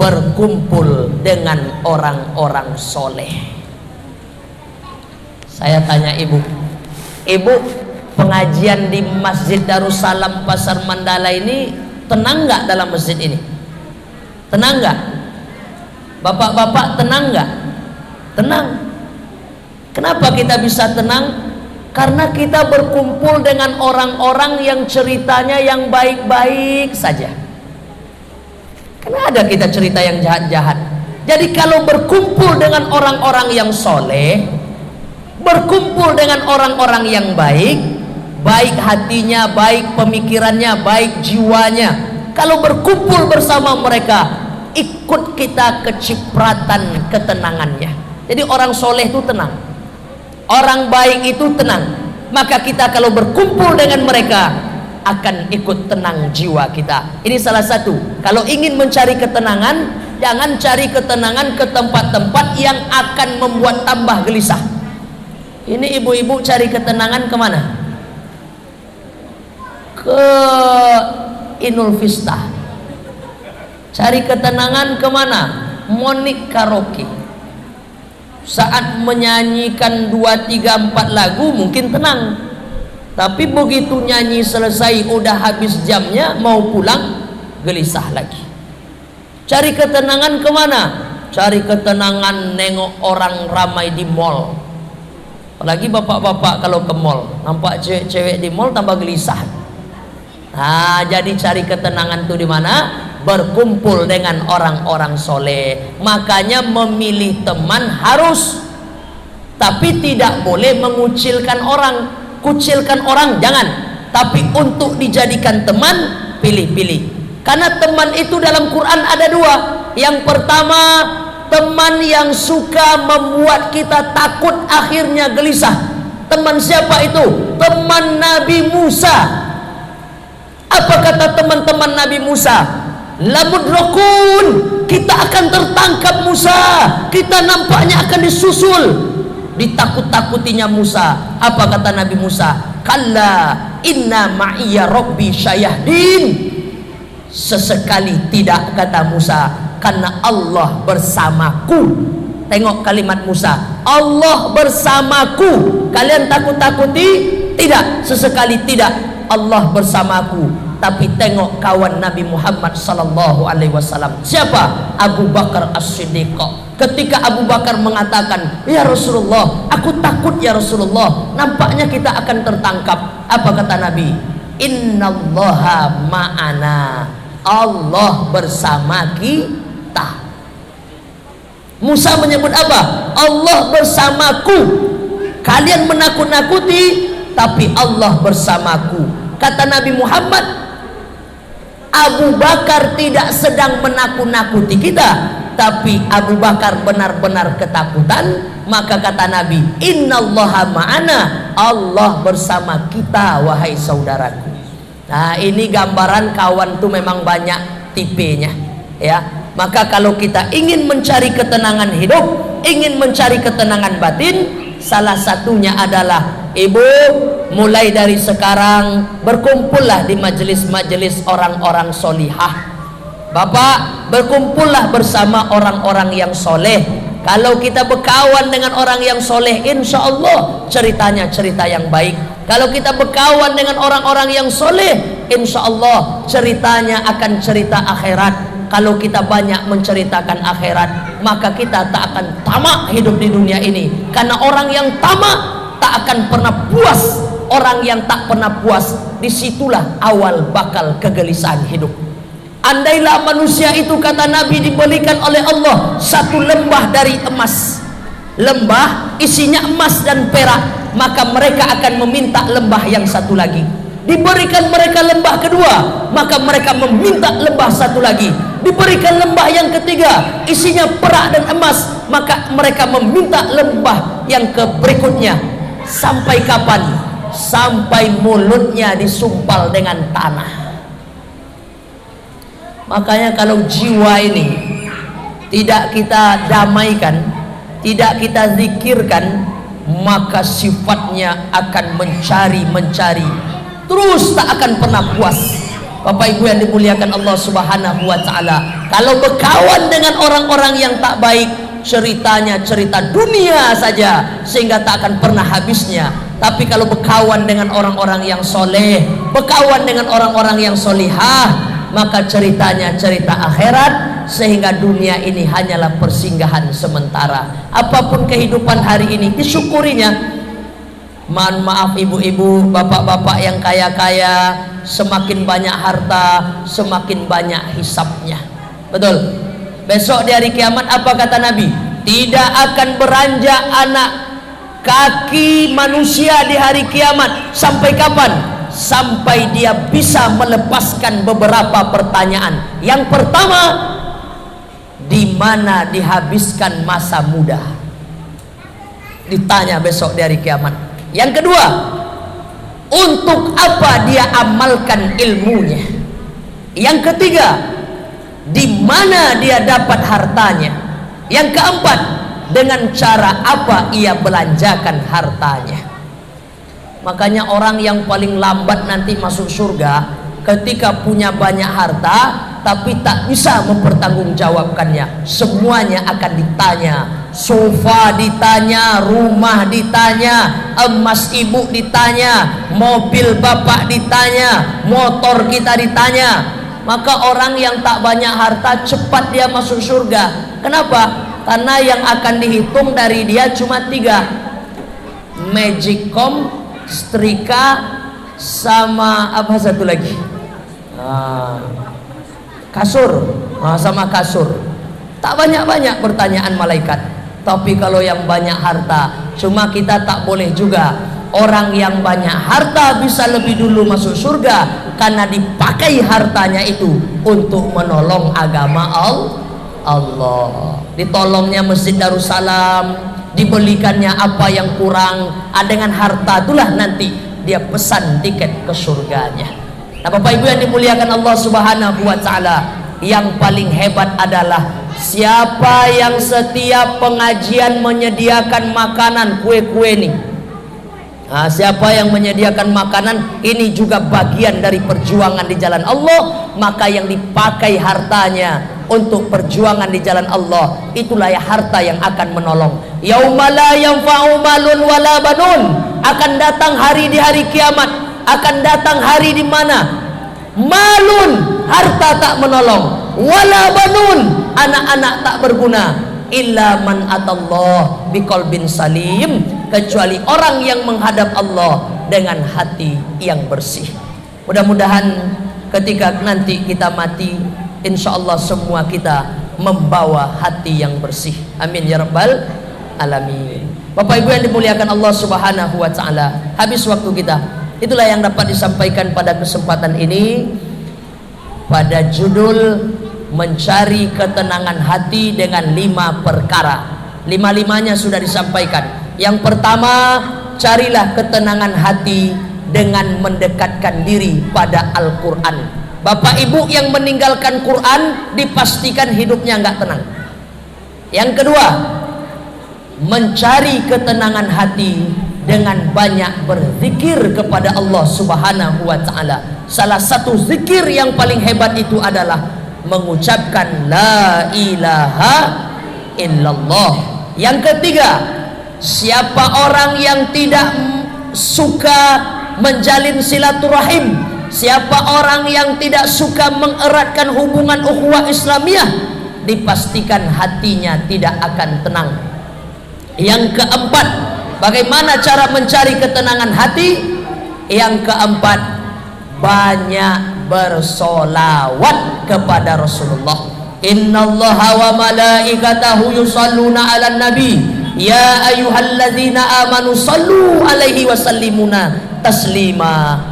berkumpul dengan orang-orang soleh. Saya tanya ibu, pengajian di Masjid Darussalam Pasar Mandala ini tenang nggak dalam masjid ini? Tenang nggak? Bapak-bapak tenang nggak? Tenang. Kenapa kita bisa tenang? Karena kita berkumpul dengan orang-orang yang ceritanya yang baik-baik saja. Karena ada kita cerita yang jahat-jahat. Jadi kalau berkumpul dengan orang-orang yang soleh, berkumpul dengan orang-orang yang baik, baik hatinya, baik pemikirannya, baik jiwanya, kalau berkumpul bersama mereka, ikut kita kecipratan ketenangannya. Jadi orang soleh itu tenang, orang baik itu tenang. Maka kita kalau berkumpul dengan mereka akan ikut tenang jiwa kita. Ini salah satu. Kalau ingin mencari ketenangan, jangan cari ketenangan ke tempat-tempat yang akan membuat tambah gelisah. Ini ibu-ibu cari ketenangan kemana? Ke Inul Vista. Cari ketenangan kemana? Monik Karaoke. Saat menyanyikan 2, 3, 4 lagu mungkin tenang, tapi begitu nyanyi selesai udah habis jamnya mau pulang gelisah lagi. Cari ketenangan kemana? Cari ketenangan nengok orang ramai di mall. Apalagi bapak-bapak kalau ke mall nampak cewek-cewek di mall tambah gelisah. Nah, jadi cari ketenangan tuh di mana? Berkumpul dengan orang-orang soleh. Makanya memilih teman harus, tapi tidak boleh mengucilkan orang. Kucilkan orang jangan, tapi untuk dijadikan teman pilih-pilih. Karena teman itu dalam Quran ada dua. Yang pertama, teman yang suka membuat kita takut akhirnya gelisah. Teman siapa itu? Teman Nabi Musa. Apa kata teman-teman Nabi Musa? Lamudrakun, kita akan tertangkap Musa, kita nampaknya akan disusul. Ditakut-takutinya Musa. Apa kata Nabi Musa? Kalla inna ma'iya rabbi syayahdin. Sesekali tidak, kata Musa, karena Allah bersamaku. Tengok kalimat Musa, Allah bersamaku. Kalian takut-takuti? Tidak, sesekali tidak, Allah bersamaku. Tapi tengok kawan Nabi Muhammad sallallahu alaihi wasallam. Siapa? Abu Bakar As-Siddiq. Ketika Abu Bakar mengatakan, "Ya Rasulullah, aku takut ya Rasulullah, nampaknya kita akan tertangkap." Apa kata Nabi? Innallaha ma'ana. Allah bersama kita. Musa menyebut apa? Allah bersamaku. Kalian menakut-nakuti, tapi Allah bersamaku. Kata Nabi Muhammad, Abu Bakar tidak sedang menakut-nakuti kita, tapi Abu Bakar benar-benar ketakutan. Maka kata Nabi, innallaha ma'ana, Allah bersama kita, wahai saudaraku. Nah, ini gambaran kawan tuh memang banyak tipenya, ya. Maka kalau kita ingin mencari ketenangan hidup, ingin mencari ketenangan batin, salah satunya adalah ibu, mulai dari sekarang berkumpullah di majelis-majelis orang-orang solihah. Bapak, berkumpullah bersama orang-orang yang soleh. Kalau kita berkawan dengan orang yang soleh, insya Allah ceritanya cerita yang baik. Kalau kita berkawan dengan orang-orang yang soleh, insya Allah ceritanya akan cerita akhirat. Kalau kita banyak menceritakan akhirat, maka kita tak akan tamak hidup di dunia ini. Karena orang yang tamak tak akan pernah puas. Orang yang tak pernah puas, disitulah awal bakal kegelisahan hidup. Andailah manusia itu, kata Nabi, diberikan oleh Allah satu lembah dari emas, lembah isinya emas dan perak, maka mereka akan meminta lembah yang satu lagi. Diberikan mereka lembah kedua, maka mereka meminta lembah satu lagi. Diberikan lembah yang ketiga, isinya perak dan emas, maka mereka meminta lembah yang berikutnya. Sampai kapan? Sampai mulutnya disumpal dengan tanah. Makanya kalau jiwa ini tidak kita damaikan, tidak kita zikirkan, maka sifatnya akan mencari, terus tak akan pernah puas. Bapak Ibu yang dimuliakan Allah Subhanahu wa taala, kalau berkawan dengan orang-orang yang tak baik, ceritanya cerita dunia saja sehingga tak akan pernah habisnya. Tapi kalau berkawan dengan orang-orang yang soleh, berkawan dengan orang-orang yang solihah, maka ceritanya cerita akhirat, sehingga dunia ini hanyalah persinggahan sementara. Apapun kehidupan hari ini, disyukurinya. Mohon maaf ibu-ibu, bapak-bapak yang kaya-kaya, semakin banyak harta, semakin banyak hisapnya. Betul. Besok di hari kiamat apa kata Nabi? Tidak akan beranjak anak kaki manusia di hari kiamat. Sampai kapan? Sampai dia bisa melepaskan beberapa pertanyaan. Yang pertama, di mana dihabiskan masa muda? Ditanya besok di hari kiamat. Yang kedua, untuk apa dia amalkan ilmunya? Yang ketiga, di mana dia dapat hartanya? Yang keempat, dengan cara apa ia belanjakan hartanya? Makanya orang yang paling lambat nanti masuk surga ketika punya banyak harta tapi tak bisa mempertanggungjawabkannya. Semuanya akan ditanya. Sofa ditanya, rumah ditanya, emas ibu ditanya, mobil bapak ditanya, motor kita ditanya. Maka orang yang tak banyak harta cepat dia masuk surga. Kenapa? Karena yang akan dihitung dari dia cuma 3: magicom, setrika, sama apa satu lagi? Kasur. Sama kasur. Tak banyak-banyak pertanyaan malaikat. Tapi kalau yang banyak harta, cuma kita tak boleh juga. Orang yang banyak harta bisa lebih dulu masuk surga karena dipakai hartanya itu untuk menolong agama Allah. Ditolongnya Masjid Darussalam, dibelikannya apa yang kurang. Dengan harta itulah nanti dia pesan tiket ke surganya. Nah, Bapak Ibu yang dimuliakan Allah Subhanahu wa taala, yang paling hebat adalah siapa yang setiap pengajian menyediakan makanan, kue-kue nih. Nah, siapa yang menyediakan makanan, ini juga bagian dari perjuangan di jalan Allah. Maka yang dipakai hartanya untuk perjuangan di jalan Allah, itulah ya harta yang akan menolong. Yauma la yanfa'u malun wala banun. Akan datang hari di hari kiamat, akan datang hari di mana malun, harta tak menolong, wala banun, anak-anak tak berguna, illa man atallah biqalbin salim, kecuali orang yang menghadap Allah dengan hati yang bersih. Mudah-mudahan ketika nanti kita mati, insya Allah semua kita membawa hati yang bersih. Amin ya rabbal alamin. Bapak Ibu yang dimuliakan Allah Subhanahu wa taala, habis waktu kita. Itulah yang dapat disampaikan pada kesempatan ini, pada judul mencari ketenangan hati dengan 5 perkara. 5-5-nya sudah disampaikan. Yang pertama, carilah ketenangan hati dengan mendekatkan diri pada Al-Quran. Bapak Ibu yang meninggalkan Quran, dipastikan hidupnya nggak tenang. Yang kedua, mencari ketenangan hati dengan banyak berzikir kepada Allah Subhanahu wa taala. Salah satu zikir yang paling hebat itu adalah mengucapkan la ilaha illallah. Yang ketiga, siapa orang yang tidak suka menjalin silaturahim, siapa orang yang tidak suka mengeratkan hubungan ukhuwah Islamiyah, dipastikan hatinya tidak akan tenang. Yang keempat, bagaimana cara mencari ketenangan hati? Yang keempat, banyak bersolawat kepada Rasulullah. Innallaha wa malaikatahu yusalluna 'alan nabi ya ayyuhalladzina amanu sallu alaihi wa sallimuna taslima.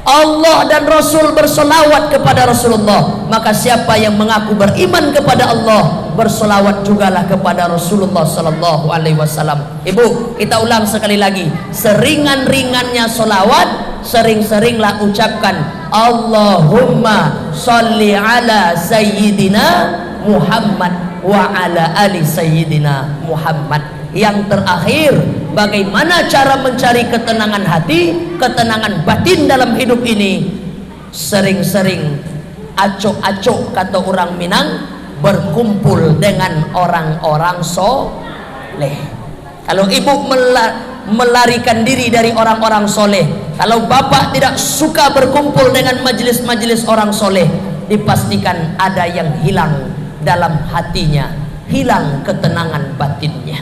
Allah dan Rasul bersolawat kepada Rasulullah, maka siapa yang mengaku beriman kepada Allah, bersolawat jugalah kepada Rasulullah sallallahu alaihi wasallam. Ibu, kita ulang sekali lagi, seringan-ringannya solawat, sering-seringlah ucapkan Allahumma sholli ala sayyidina Muhammad wa ala ali sayyidina Muhammad. Yang terakhir, bagaimana cara mencari ketenangan hati, ketenangan batin dalam hidup ini? sering-sering acok-acok kata orang Minang, berkumpul dengan orang-orang soleh. Kalau ibu melarikan diri dari orang-orang soleh, kalau bapak tidak suka berkumpul dengan majelis-majelis orang soleh, dipastikan ada yang hilang dalam hatinya, hilang ketenangan batinnya.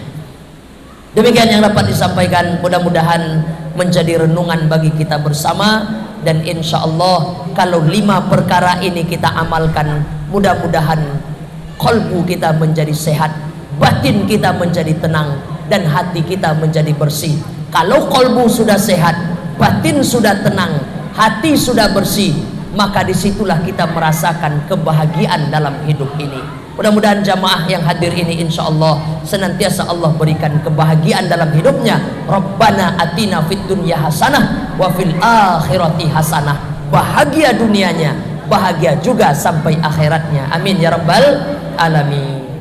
Demikian yang dapat disampaikan, mudah-mudahan menjadi renungan bagi kita bersama. Dan insya Allah kalau 5 perkara ini kita amalkan, mudah-mudahan kolbu kita menjadi sehat, batin kita menjadi tenang, dan hati kita menjadi bersih. Kalau kolbu sudah sehat, batin sudah tenang, hati sudah bersih, maka disitulah kita merasakan kebahagiaan dalam hidup ini. Mudah-mudahan jamaah yang hadir ini insya Allah senantiasa Allah berikan kebahagiaan dalam hidupnya. Rabbana atina fid dunya hasanah wa fil akhirati hasanah. Bahagia dunianya, bahagia juga sampai akhiratnya. Amin ya rabbal alamin.